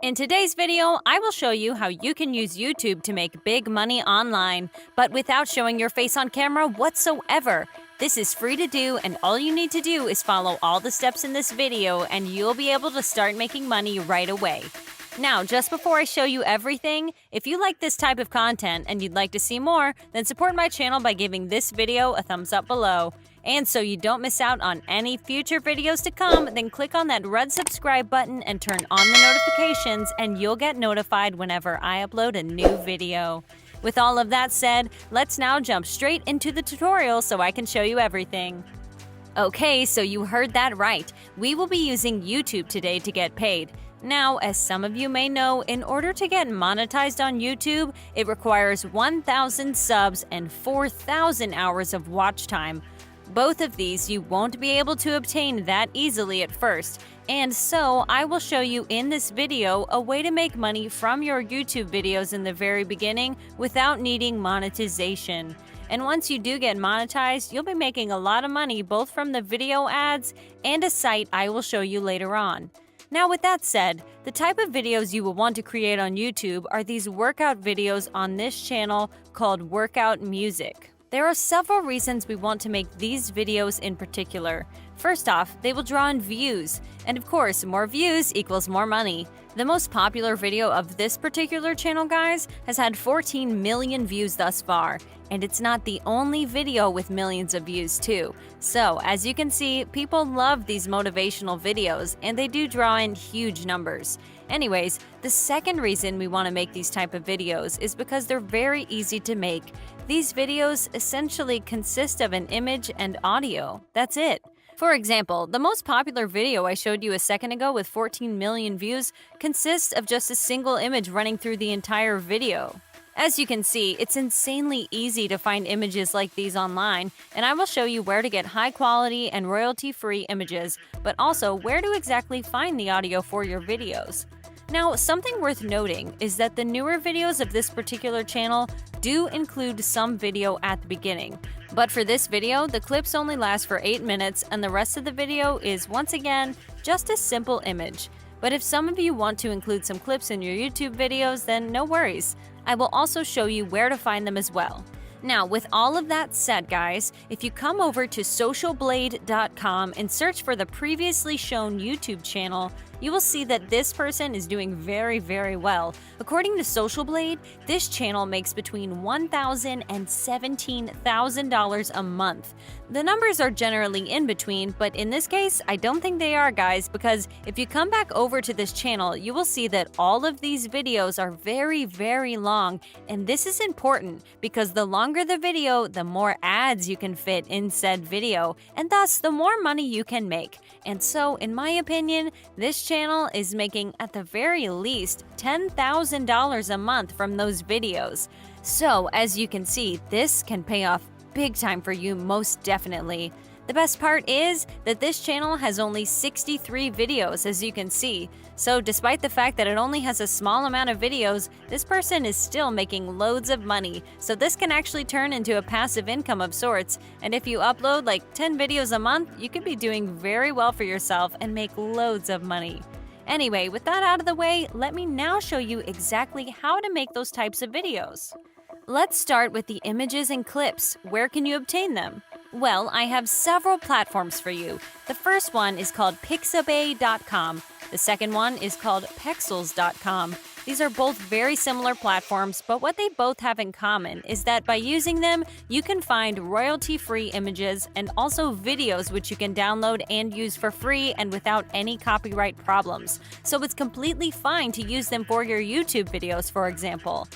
In today's video, I will show you how you can use YouTube to make big money online, but without showing your face on camera whatsoever. This is free to do, and all you need to do is follow all the steps in this video and you'll be able to start making money right away. Now, just before I show you everything, if you like this type of content and you'd like to see more, then support my channel by giving this video a thumbs up below. And so you don't miss out on any future videos to come, then click on that red subscribe button and turn on the notifications and you'll get notified whenever I upload a new video. With all of that said, let's now jump straight into the tutorial so I can show you everything. Okay, so you heard that right. We will be using YouTube today to get paid. Now, as some of you may know, in order to get monetized on YouTube, it requires 1,000 subs and 4,000 hours of watch time. Both of these you won't be able to obtain that easily at first, and so I will show you in this video a way to make money from your YouTube videos in the very beginning without needing monetization. And once you do get monetized, you'll be making a lot of money both from the video ads and a site I will show you later on. Now, with that said, the type of videos you will want to create on YouTube are these workout videos on this channel called Workout Music. There are several reasons we want to make these videos in particular. First off, they will draw in views, and of course, more views equals more money. The most popular video of this particular channel, guys, has had 14 million views thus far, and it's not the only video with millions of views too. So, as you can see, people love these motivational videos, and they do draw in huge numbers. Anyways, the second reason we want to make these type of videos is because they're very easy to make. These videos essentially consist of an image and audio. That's it. For example, the most popular video I showed you a second ago with 14 million views consists of just a single image running through the entire video. As you can see, it's insanely easy to find images like these online, and I will show you where to get high quality and royalty-free images, but also where to exactly find the audio for your videos. Now, something worth noting is that the newer videos of this particular channel do include some video at the beginning. But for this video, the clips only last for 8 minutes and the rest of the video is, once again, just a simple image. But if some of you want to include some clips in your YouTube videos, then no worries. I will also show you where to find them as well. Now, with all of that said, guys, if you come over to socialblade.com and search for the previously shown YouTube channel, you will see that this person is doing very well. According to Social Blade, this channel makes between $1,000 and $17,000 a month. The numbers are generally in between, but in this case, I don't think they are, guys, because if you come back over to this channel, you will see that all of these videos are very long, and this is important because the longer the video, the more ads you can fit in said video, and thus the more money you can make. And so, in my opinion, this channel is making at the very least $10,000 a month from those videos. So, as you can see, this can pay off big time for you, most definitely. The best part is that this channel has only 63 videos, as you can see. So despite the fact that it only has a small amount of videos, this person is still making loads of money. So this can actually turn into a passive income of sorts. And if you upload like 10 videos a month, you could be doing very well for yourself and make loads of money. Anyway, with that out of the way, let me now show you exactly how to make those types of videos. Let's start with the images and clips. Where can you obtain them? Well, I have several platforms for you. The first one is called pixabay.com. The second one is called pexels.com. These are both very similar platforms, but what they both have in common is that by using them, you can find royalty-free images and also videos which you can download and use for free and without any copyright problems. So it's completely fine to use them for your YouTube videos, for example.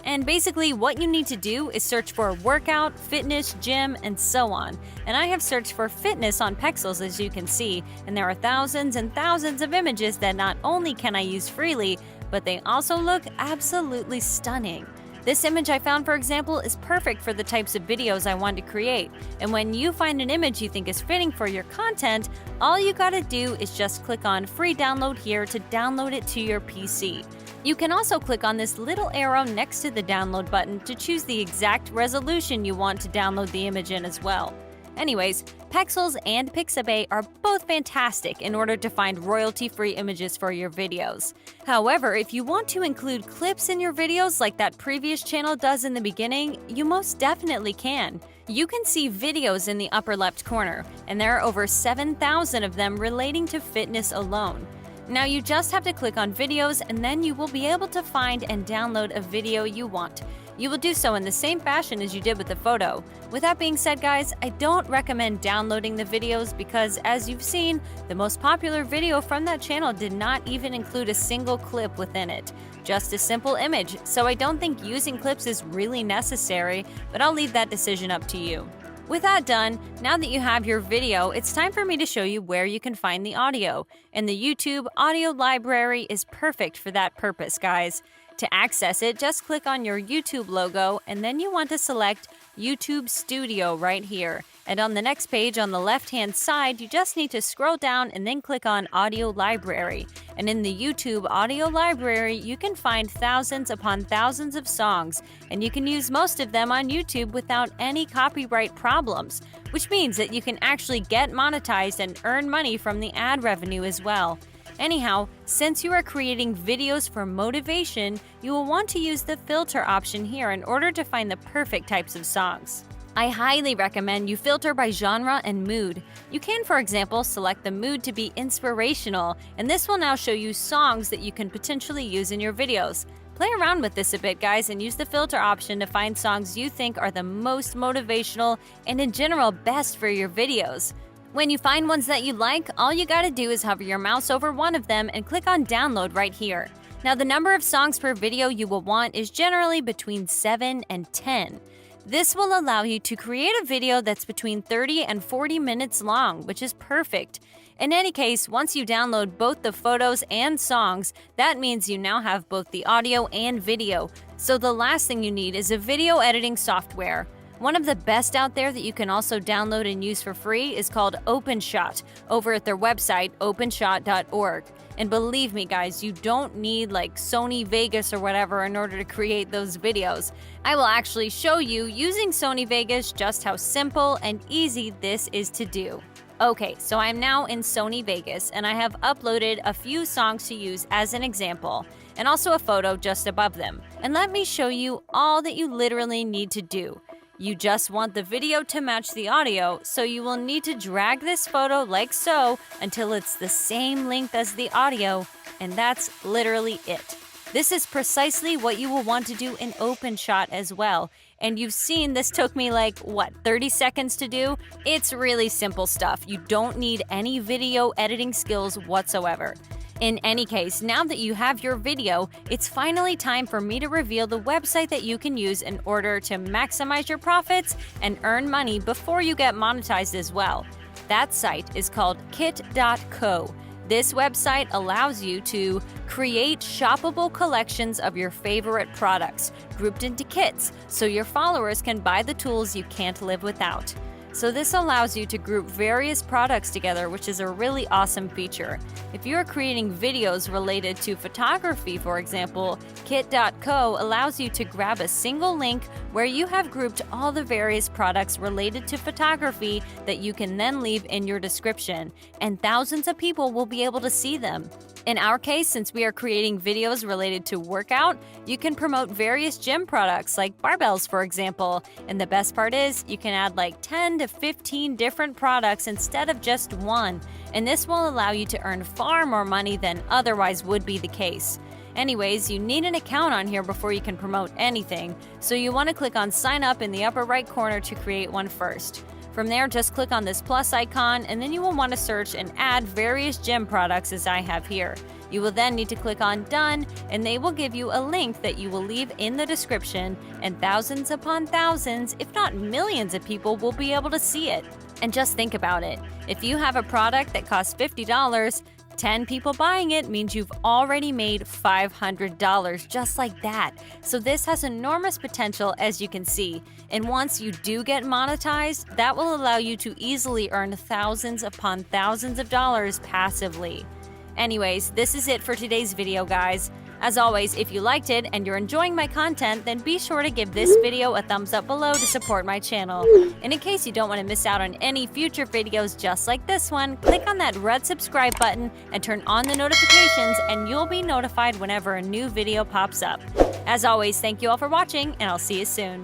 And basically, what you need to do is search for workout, fitness, gym, and so on. And I have searched for fitness on Pexels, as you can see, and there are thousands and thousands of images that not only can I use freely, but they also look absolutely stunning. This image I found, for example, is perfect for the types of videos I want to create. And when you find an image you think is fitting for your content, all you gotta do is just click on Free Download here to download it to your PC. You can also click on this little arrow next to the download button to choose the exact resolution you want to download the image in as well. Anyways, Pexels and Pixabay are both fantastic in order to find royalty-free images for your videos. However, if you want to include clips in your videos like that previous channel does in the beginning, you most definitely can. You can see videos in the upper left corner, and there are over 7,000 of them relating to fitness alone. Now you just have to click on videos and then you will be able to find and download a video you want. You will do so in the same fashion as you did with the photo. With that being said, guys, I don't recommend downloading the videos because, as you've seen, the most popular video from that channel did not even include a single clip within it. Just a simple image, so I don't think using clips is really necessary, but I'll leave that decision up to you. With that done, now that you have your video, it's time for me to show you where you can find the audio. And the YouTube audio library is perfect for that purpose, guys. To access it, just click on your YouTube logo and then you want to select YouTube Studio right here. And on the next page on the left-hand side, you just need to scroll down and then click on Audio Library. And in the YouTube Audio Library, you can find thousands upon thousands of songs, and you can use most of them on YouTube without any copyright problems, which means that you can actually get monetized and earn money from the ad revenue as well. Anyhow, since you are creating videos for motivation, you will want to use the filter option here in order to find the perfect types of songs. I highly recommend you filter by genre and mood. You can, for example, select the mood to be inspirational, and this will now show you songs that you can potentially use in your videos. Play around with this a bit, guys, and use the filter option to find songs you think are the most motivational and in general best for your videos. When you find ones that you like, all you gotta do is hover your mouse over one of them and click on download right here. Now, the number of songs per video you will want is generally between 7 and 10. This will allow you to create a video that's between 30 and 40 minutes long, which is perfect. In any case, once you download both the photos and songs, that means you now have both the audio and video. So the last thing you need is a video editing software. One of the best out there that you can also download and use for free is called OpenShot over at their website, openshot.org. And believe me, guys, you don't need like Sony Vegas or whatever in order to create those videos. I will actually show you using Sony Vegas just how simple and easy this is to do. Okay, so I'm now in Sony Vegas and I have uploaded a few songs to use as an example, and also a photo just above them. And let me show you all that you literally need to do. You just want the video to match the audio, so you will need to drag this photo like so until it's the same length as the audio, and that's literally it. This is precisely what you will want to do in OpenShot as well. And you've seen this took me 30 seconds to do? It's really simple stuff. You don't need any video editing skills whatsoever. In any case, now that you have your video, it's finally time for me to reveal the website that you can use in order to maximize your profits and earn money before you get monetized as well. That site is called kit.co. This website allows you to create shoppable collections of your favorite products, grouped into kits, so your followers can buy the tools you can't live without. So this allows you to group various products together, which is a really awesome feature. If you are creating videos related to photography, for example, kit.co allows you to grab a single link where you have grouped all the various products related to photography that you can then leave in your description, and thousands of people will be able to see them. In our case, since we are creating videos related to workout, you can promote various gym products like barbells, for example. And the best part is you can add 10 to 15 different products instead of just one. And this will allow you to earn far more money than otherwise would be the case. Anyways, you need an account on here before you can promote anything. So you want to click on sign up in the upper right corner to create one first. From there, just click on this plus icon, and then you will want to search and add various gym products as I have here. You will then need to click on Done, and they will give you a link that you will leave in the description, and thousands upon thousands, if not millions of people will be able to see it. And just think about it. If you have a product that costs $50, 10 people buying it means you've already made $500 just like that. So this has enormous potential, as you can see. And once you do get monetized, that will allow you to easily earn thousands upon thousands of dollars passively. Anyways, this is it for today's video, guys. As always, if you liked it and you're enjoying my content, then be sure to give this video a thumbs up below to support my channel. And in case you don't want to miss out on any future videos just like this one, click on that red subscribe button and turn on the notifications, and you'll be notified whenever a new video pops up. As always, thank you all for watching, and I'll see you soon.